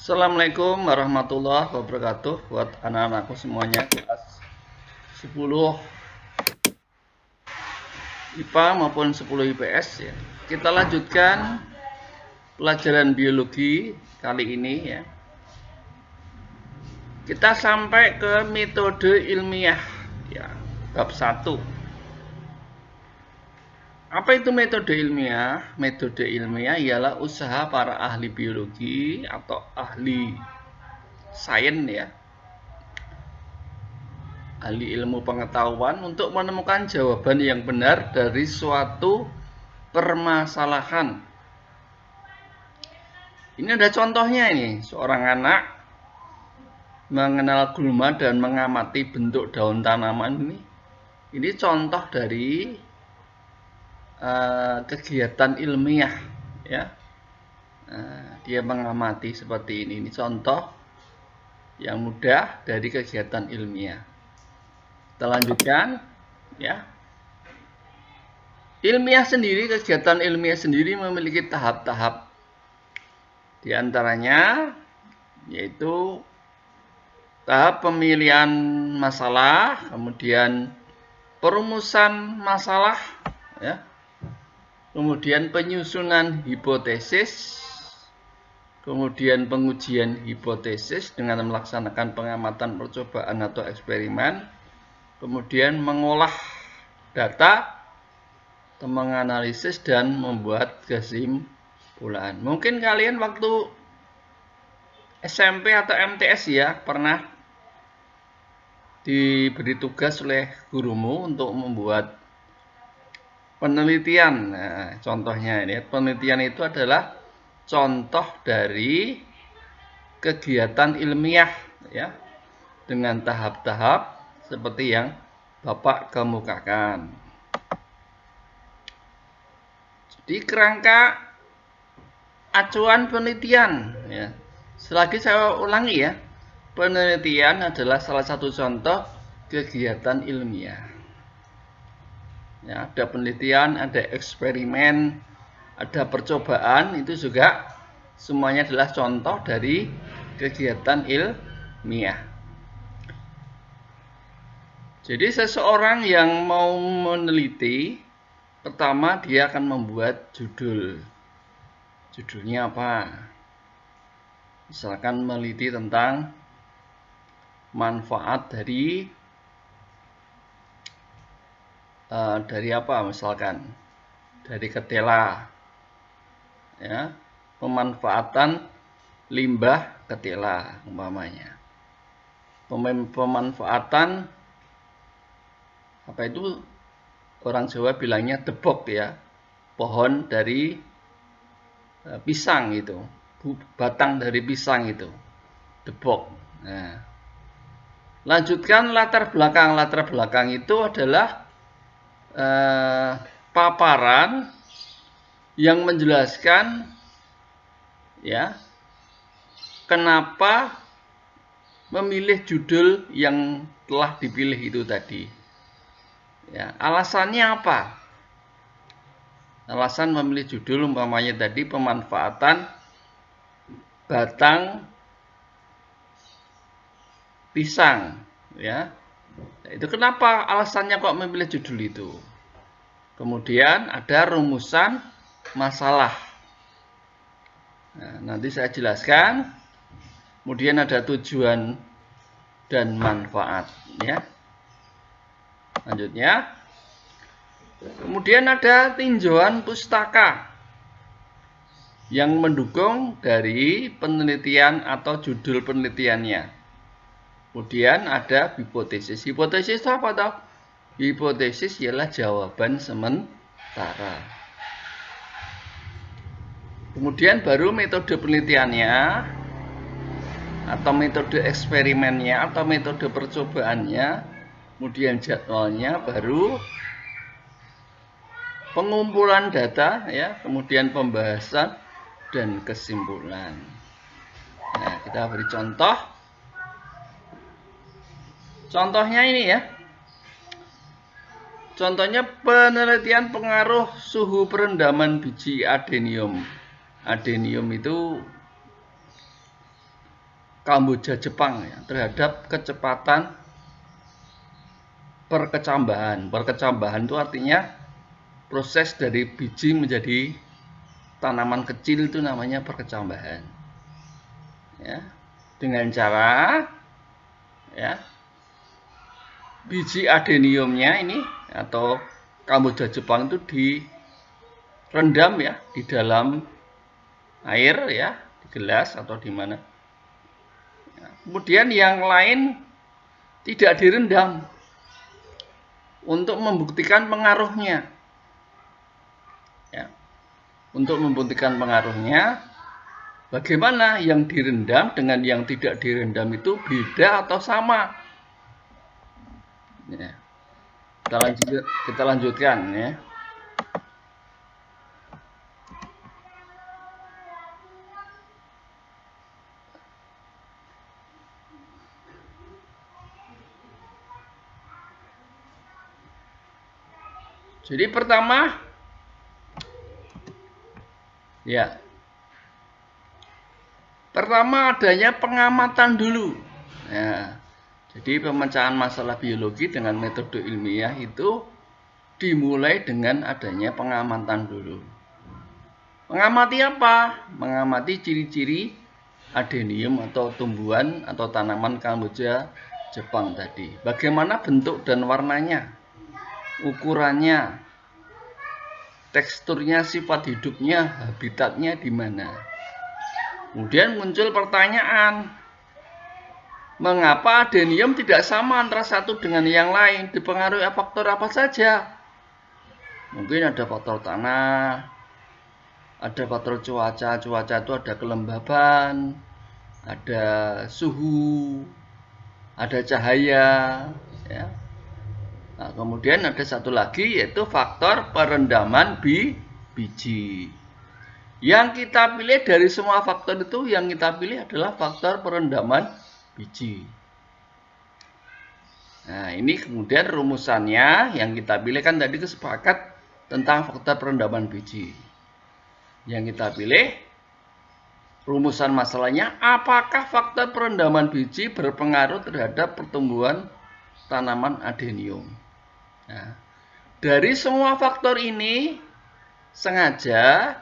Assalamualaikum warahmatullahi wabarakatuh buat anak-anakku semuanya kelas 10 IPA maupun 10 IPS ya. Kita lanjutkan pelajaran biologi kali ini ya. Kita sampai ke metode ilmiah ya, bab 1. Apa itu metode ilmiah? Metode ilmiah ialah usaha para ahli biologi atau ahli sains ya, ahli ilmu pengetahuan untuk menemukan jawaban yang benar dari suatu permasalahan. Ini ada contohnya ini, seorang anak mengenal gulma dan mengamati bentuk daun tanaman ini. Ini contoh dari kegiatan ilmiah ya. Dia mengamati seperti ini contoh yang mudah dari kegiatan ilmiah. Kita lanjutkan ya. Kegiatan ilmiah sendiri memiliki tahap-tahap. Di antaranya yaitu tahap pemilihan masalah, kemudian perumusan masalah ya. Kemudian penyusunan hipotesis, kemudian pengujian hipotesis dengan melaksanakan pengamatan percobaan atau eksperimen, kemudian mengolah data, menganalisis dan membuat kesimpulan. Mungkin kalian waktu SMP atau MTS ya pernah diberi tugas oleh gurumu untuk membuat penelitian. Nah, contohnya ini, penelitian itu adalah contoh dari kegiatan ilmiah ya, dengan tahap-tahap seperti yang Bapak kemukakan. Jadi kerangka acuan penelitian ya. Selagi saya ulangi ya, penelitian adalah salah satu contoh kegiatan ilmiah. Ya, ada penelitian, ada eksperimen, ada percobaan, itu juga semuanya adalah contoh dari kegiatan ilmiah. Jadi seseorang yang mau meneliti, pertama dia akan membuat judul. Judulnya apa? Misalkan meneliti tentang manfaat dari apa misalkan dari ketela ya, pemanfaatan limbah ketela umpamanya, pemanfaatan apa itu orang Jawa bilangnya debok ya, pohon dari pisang itu, batang dari pisang itu debok. Nah, lanjutkan latar belakang itu adalah paparan yang menjelaskan ya kenapa memilih judul yang telah dipilih itu tadi ya, alasannya apa, alasan memilih judul umpamanya tadi pemanfaatan batang pisang ya. Itu kenapa alasannya kok memilih judul itu. Kemudian ada rumusan masalah. Nah, nanti saya jelaskan. Kemudian ada tujuan dan manfaat ya. Lanjutnya. Kemudian ada tinjauan pustaka yang mendukung dari penelitian atau judul penelitiannya. Kemudian ada hipotesis. Hipotesis itu apa toh? Hipotesis ialah jawaban sementara. Kemudian baru metode penelitiannya atau metode eksperimennya atau metode percobaannya, kemudian jadwalnya, baru pengumpulan data ya, kemudian pembahasan dan kesimpulan. Nah, kita beri contoh. Contohnya ini ya. Contohnya penelitian pengaruh suhu perendaman biji adenium. Adenium itu Kamboja Jepang ya, terhadap kecepatan perkecambahan. Perkecambahan itu artinya proses dari biji menjadi tanaman kecil, itu namanya perkecambahan. Ya, dengan cara ya biji adeniumnya ini atau Kamboja Jepang itu direndam ya di dalam air ya, di gelas atau di mana. Kemudian yang lain tidak direndam untuk membuktikan pengaruhnya. Ya. Untuk membuktikan pengaruhnya, bagaimana yang direndam dengan yang tidak direndam itu beda atau sama? Ya. Kita lanjutkan ya. Jadi pertama, ya, pertama adanya pengamatan dulu. Ya, jadi pemecahan masalah biologi dengan metode ilmiah itu dimulai dengan adanya pengamatan dulu. Mengamati apa? Mengamati ciri-ciri adenium atau tumbuhan atau tanaman Kamboja Jepang tadi. Bagaimana bentuk dan warnanya, ukurannya, teksturnya, sifat hidupnya, habitatnya di mana. Kemudian muncul pertanyaan, mengapa adenium tidak sama antara satu dengan yang lain? Dipengaruhi faktor apa saja? Mungkin ada faktor tanah, ada faktor cuaca. Cuaca itu ada kelembaban, ada suhu, ada cahaya, ya. Nah, kemudian ada satu lagi yaitu faktor perendaman biji. Yang kita pilih dari semua faktor itu, yang kita pilih adalah faktor perendaman biji. Nah, ini kemudian rumusannya yang kita pilih kan tadi sepakat tentang faktor perendaman biji. Yang kita pilih rumusan masalahnya, apakah faktor perendaman biji berpengaruh terhadap pertumbuhan tanaman adenium? Nah, dari semua faktor ini sengaja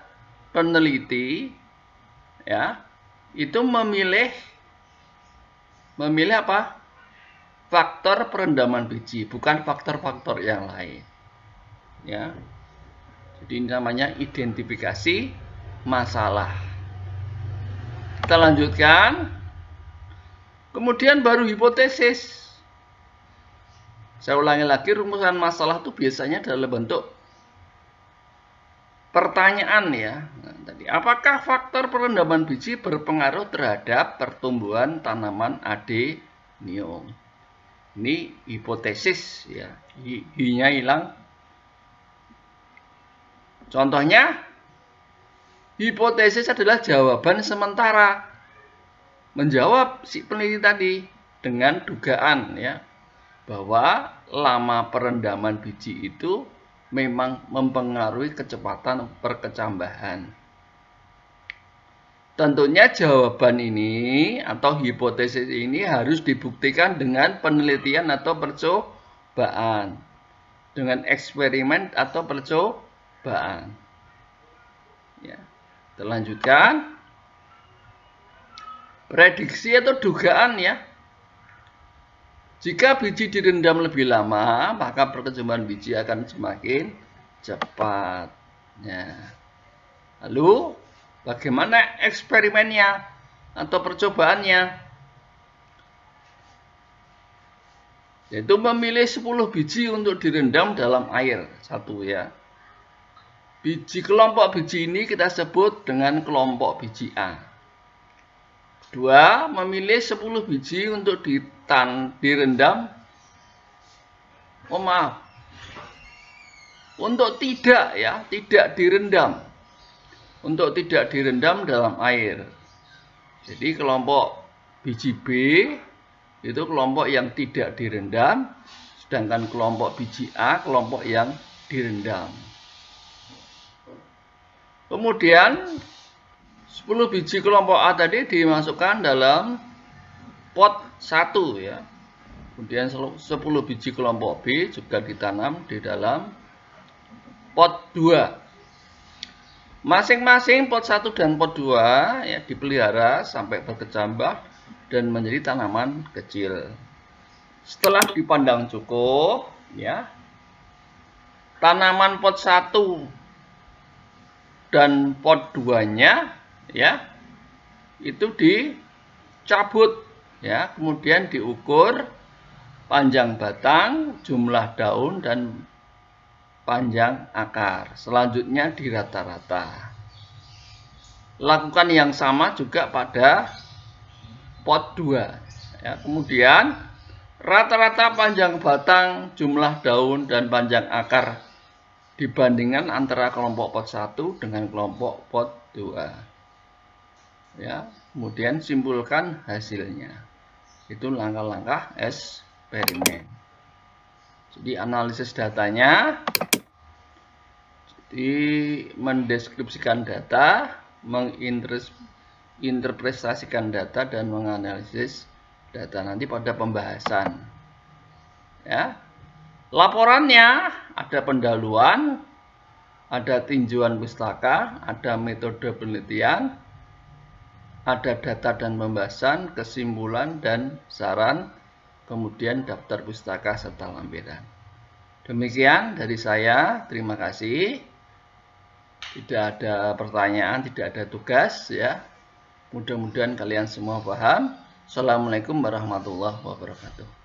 peneliti ya itu memilih apa? Faktor perendaman biji, bukan faktor-faktor yang lain. Ya. Jadi ini namanya identifikasi masalah. Kita lanjutkan. Kemudian baru hipotesis. Saya ulangi lagi, rumusan masalah itu biasanya dalam bentuk pertanyaan ya. Nah, tadi, apakah faktor perendaman biji berpengaruh terhadap pertumbuhan tanaman adenium? Ini hipotesis ya. I-nya hilang. Contohnya, hipotesis adalah jawaban sementara. Menjawab si peneliti tadi dengan dugaan ya, bahwa lama perendaman biji itu memang mempengaruhi kecepatan perkecambahan. Tentunya jawaban ini atau hipotesis ini harus dibuktikan dengan penelitian atau percobaan, dengan eksperimen atau percobaan. Ya, kita lanjutkan. Prediksi atau dugaan ya. Jika biji direndam lebih lama, maka perkecambahan biji akan semakin cepat. Ya. Lalu, bagaimana eksperimennya atau percobaannya? Yaitu memilih 10 biji untuk direndam dalam air. Satu ya. Kelompok biji ini kita sebut dengan kelompok biji A. Dua, memilih 10 biji untuk direndam. Untuk tidak direndam. Untuk tidak direndam dalam air. Jadi kelompok biji B itu kelompok yang tidak direndam, sedangkan kelompok biji A kelompok yang direndam. Kemudian 10 biji kelompok A tadi dimasukkan dalam pot 1 ya. Kemudian 10 biji kelompok B juga ditanam di dalam pot 2. Masing-masing pot 1 dan pot 2 ya dipelihara sampai berkecambah dan menjadi tanaman kecil. Setelah dipandang cukup ya, tanaman pot 1 dan pot 2-nya ya itu dicabut ya, kemudian diukur panjang batang, jumlah daun dan panjang akar. Selanjutnya dirata-rata. Lakukan yang sama juga pada pot 2 ya. Kemudian rata-rata panjang batang, jumlah daun dan panjang akar dibandingkan antara kelompok pot 1 dengan kelompok pot 2 ya. Kemudian simpulkan hasilnya. Itu langkah-langkah eksperimen. Jadi analisis datanya, jadi mendeskripsikan data, menginterpretasikan data dan menganalisis data nanti pada pembahasan. Ya. Laporannya ada pendahuluan, ada tinjauan pustaka, ada metode penelitian, ada data dan pembahasan, kesimpulan dan saran, kemudian daftar pustaka serta lampiran. Demikian dari saya, terima kasih. Tidak ada pertanyaan, tidak ada tugas ya. Mudah-mudahan kalian semua paham. Assalamualaikum warahmatullahi wabarakatuh.